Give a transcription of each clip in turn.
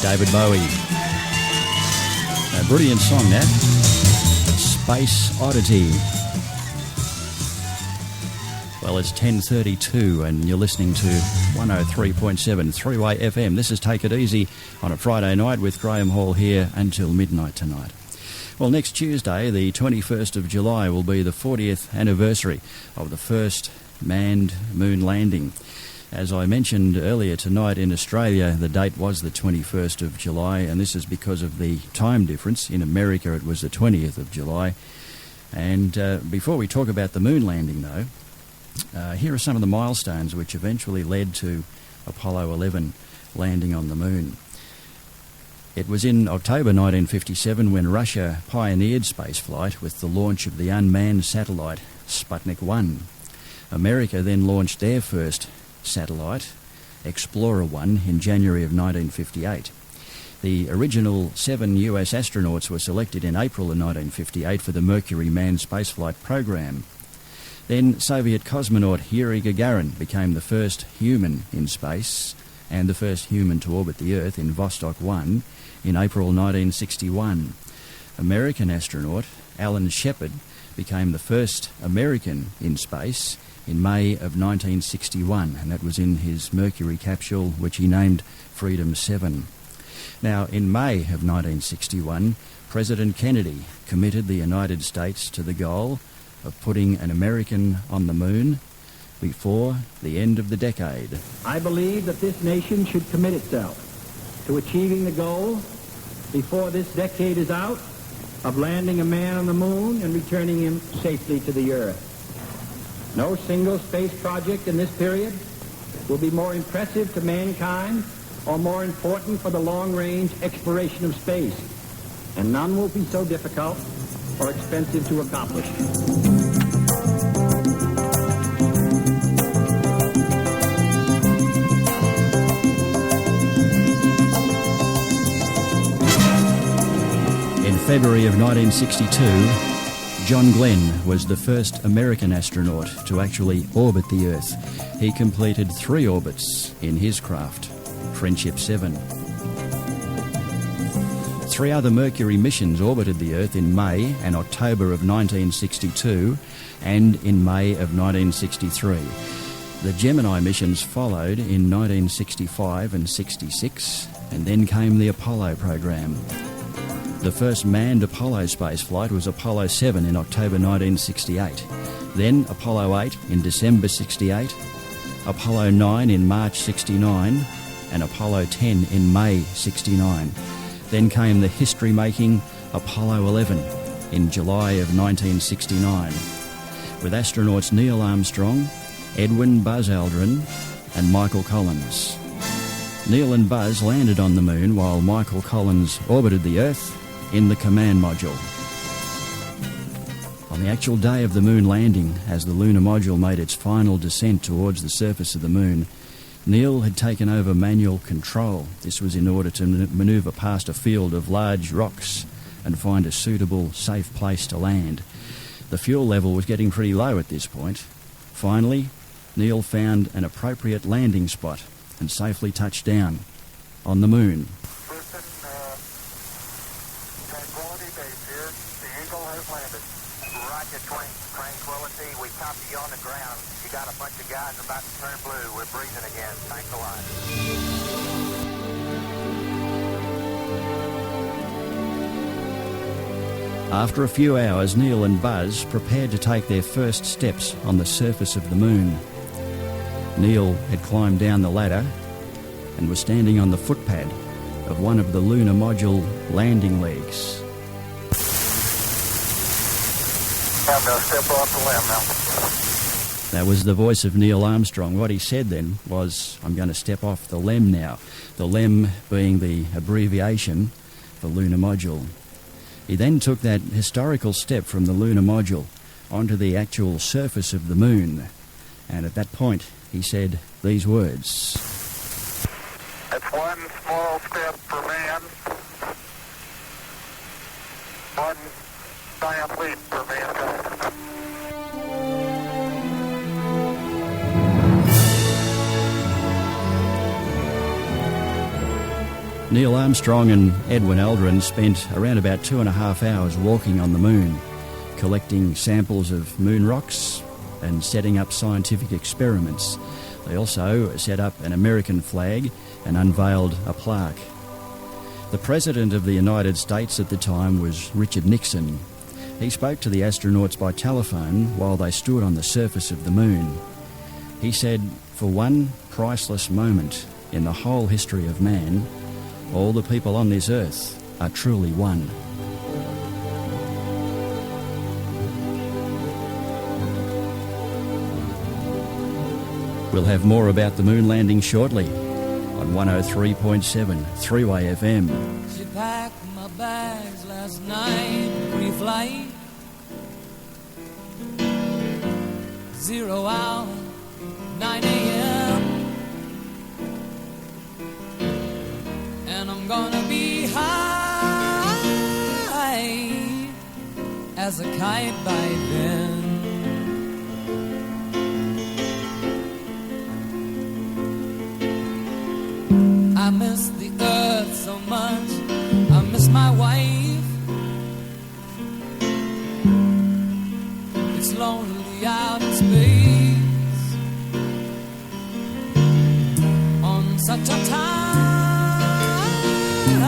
David Bowie. A brilliant song, that. Space Oddity. Well, it's 10:32 and you're listening to 103.7 3-Way FM. This is Take It Easy on a Friday night with Graham Hall here until midnight tonight. Well, next Tuesday, the 21st of July, will be the 40th anniversary of the first manned moon landing. As I mentioned earlier tonight, in Australia, the date was the 21st of July, and this is because of the time difference. In America, it was the 20th of July. And before we talk about the moon landing, though, here are some of the milestones which eventually led to Apollo 11 landing on the moon. It was in October 1957 when Russia pioneered spaceflight with the launch of the unmanned satellite Sputnik 1. America then launched their first satellite, Explorer 1, in January of 1958. The original 7 US astronauts were selected in April of 1958 for the Mercury manned spaceflight program. Then Soviet cosmonaut Yuri Gagarin became the first human in space and the first human to orbit the Earth in Vostok 1 in April 1961. American astronaut Alan Shepard became the first American in space in May of 1961, and that was in his Mercury capsule, which he named Freedom 7. Now, in May of 1961, President Kennedy committed the United States to the goal of putting an American on the moon before the end of the decade. I believe that this nation should commit itself to achieving the goal before this decade is out of landing a man on the moon and returning him safely to the Earth. No single space project in this period will be more impressive to mankind or more important for the long-range exploration of space, and none will be so difficult or expensive to accomplish. In February of 1962, John Glenn was the first American astronaut to actually orbit the Earth. He completed 3 orbits in his craft, Friendship 7. 3 other Mercury missions orbited the Earth in May and October of 1962 and in May of 1963. The Gemini missions followed in 1965 and 66, and then came the Apollo program. The first manned Apollo spaceflight was Apollo 7 in October 1968. Then Apollo 8 in December 68, Apollo 9 in March 69, and Apollo 10 in May 69. Then came the history-making Apollo 11 in July of 1969, with astronauts Neil Armstrong, Edwin Buzz Aldrin, and Michael Collins. Neil and Buzz landed on the moon while Michael Collins orbited the Earth in the command module. On the actual day of the moon landing, as the lunar module made its final descent towards the surface of the moon, Neil had taken over manual control. This was in order to manoeuvre past a field of large rocks and find a suitable, safe place to land. The fuel level was getting pretty low at this point. Finally, Neil found an appropriate landing spot and safely touched down on the moon. Tranquility Base here. The Eagle has landed. Roger, Tranquility. We copy you on the ground. You got a bunch of guys about to turn blue. We're breathing again. Thanks a lot. After a few hours, Neil and Buzz prepared to take their first steps on the surface of the moon. Neil had climbed down the ladder and was standing on the footpad of one of the lunar module landing legs. I'm going to step off the limb now. That was the voice of Neil Armstrong. What he said then was, I'm going to step off the LEM now. The LEM being the abbreviation for lunar module. He then took that historical step from the lunar module onto the actual surface of the moon. And at that point, he said these words. That's one small step for man, one giant leap for mankind. Neil Armstrong and Edwin Aldrin spent around about 2.5 hours walking on the moon, collecting samples of moon rocks and setting up scientific experiments. They also set up an American flag and unveiled a plaque. The President of the United States at the time was Richard Nixon. He spoke to the astronauts by telephone while they stood on the surface of the moon. He said, "For one priceless moment in the whole history of man, all the people on this earth are truly one." We'll have more about the moon landing shortly on 103.7 3-Way FM. She packed my bags last night, pre-flight, 0 hour, 9 a.m. And I'm gonna be high as a kite by then. I miss the earth so much, I miss my wife. It's lonely out in space on such a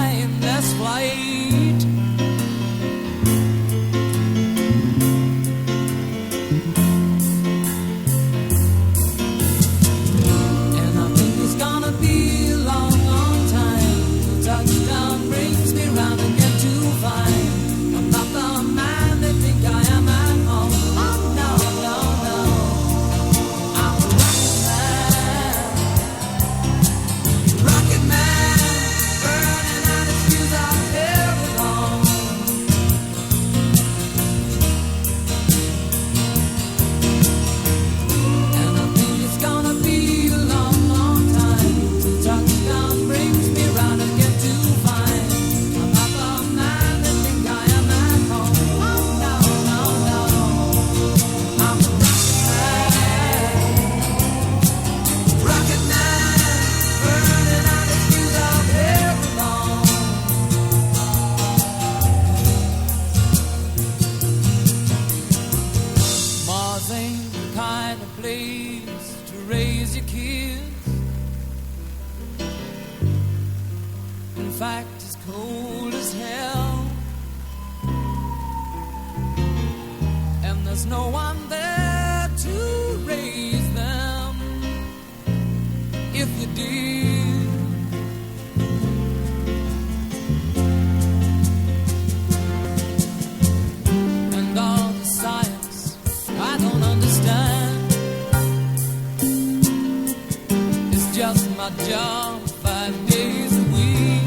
timeless flight. And I think it's gonna be a long touchdown brings me round again to find I'm not the man they think I am at home. Oh no, no, no, I'm a rocket man, burning out his fuse out here alone. And I think it's gonna be a long, long time till touchdown brings me round again. No one there to raise them if you did. And all the science I don't understand, it's just my job 5 days a week.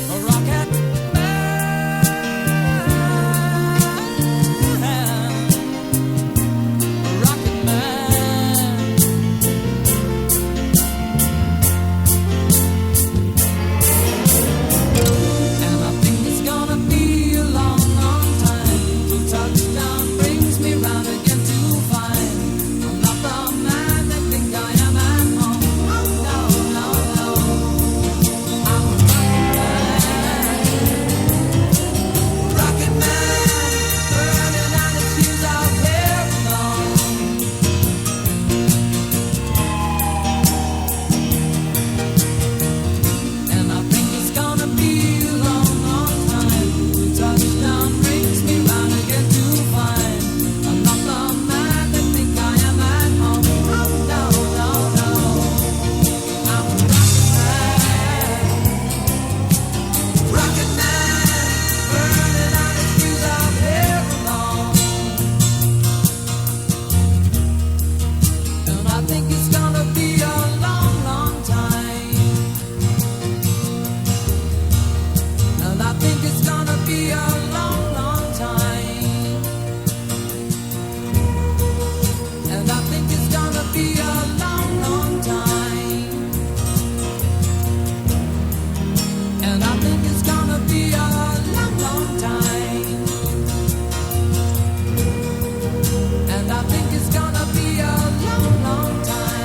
A rocket And I think it's gonna be a long, long time.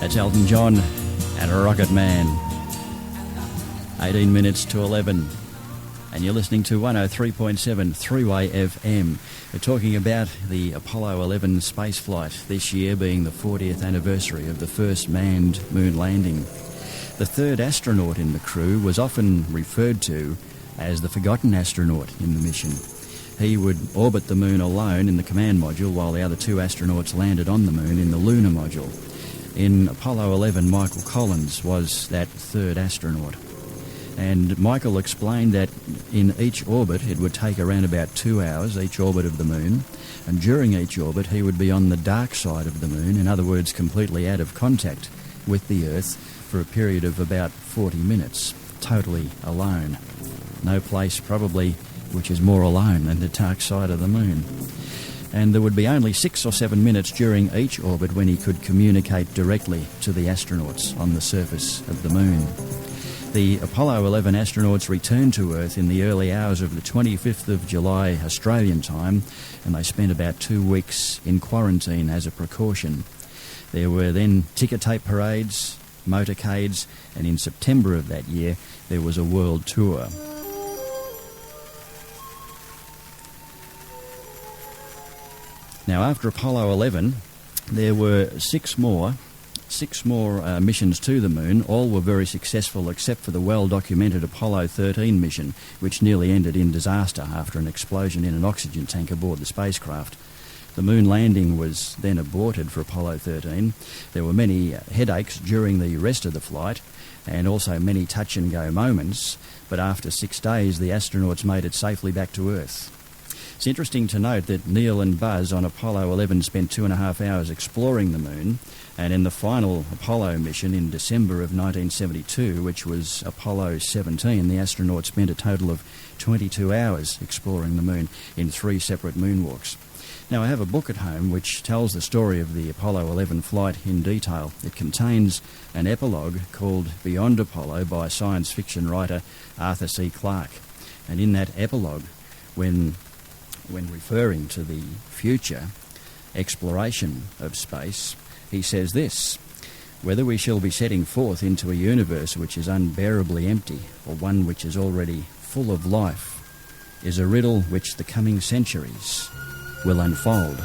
That's Elton John and a Rocket Man. 18 minutes to 11. And you're listening to 103.7 3-Way FM. We're talking about the Apollo 11 space flight, this year being the 40th anniversary of the first manned moon landing. The third astronaut in the crew was often referred to as the forgotten astronaut in the mission. He would orbit the moon alone in the command module while the other two astronauts landed on the moon in the lunar module. In Apollo 11, Michael Collins was that third astronaut. And Michael explained that in each orbit it would take around about 2 hours, each orbit of the moon, and during each orbit he would be on the dark side of the moon, in other words completely out of contact with the Earth for a period of about 40 minutes, totally alone. No place probably which is more alone than the dark side of the moon. And there would be only 6 or 7 minutes during each orbit when he could communicate directly to the astronauts on the surface of the moon. The Apollo 11 astronauts returned to Earth in the early hours of the 25th of July Australian time, and they spent about 2 weeks in quarantine as a precaution. There were then ticker tape parades, motorcades, and in September of that year there was a world tour. Now, after Apollo 11, there were six more missions to the moon. All were very successful except for the well-documented Apollo 13 mission, which nearly ended in disaster after an explosion in an oxygen tank aboard the spacecraft. The moon landing was then aborted for Apollo 13. There were many headaches during the rest of the flight and also many touch-and-go moments, but after 6 days the astronauts made it safely back to Earth. It's interesting to note that Neil and Buzz on Apollo 11 spent 2.5 hours exploring the moon, and in the final Apollo mission in December of 1972, which was Apollo 17, the astronauts spent a total of 22 hours exploring the moon in 3 separate moonwalks. Now, I have a book at home which tells the story of the Apollo 11 flight in detail. It contains an epilogue called Beyond Apollo by science fiction writer Arthur C. Clarke. And in that epilogue, when referring to the future exploration of space, he says this: "Whether we shall be setting forth into a universe which is unbearably empty or one which is already full of life is a riddle which the coming centuries will unfold."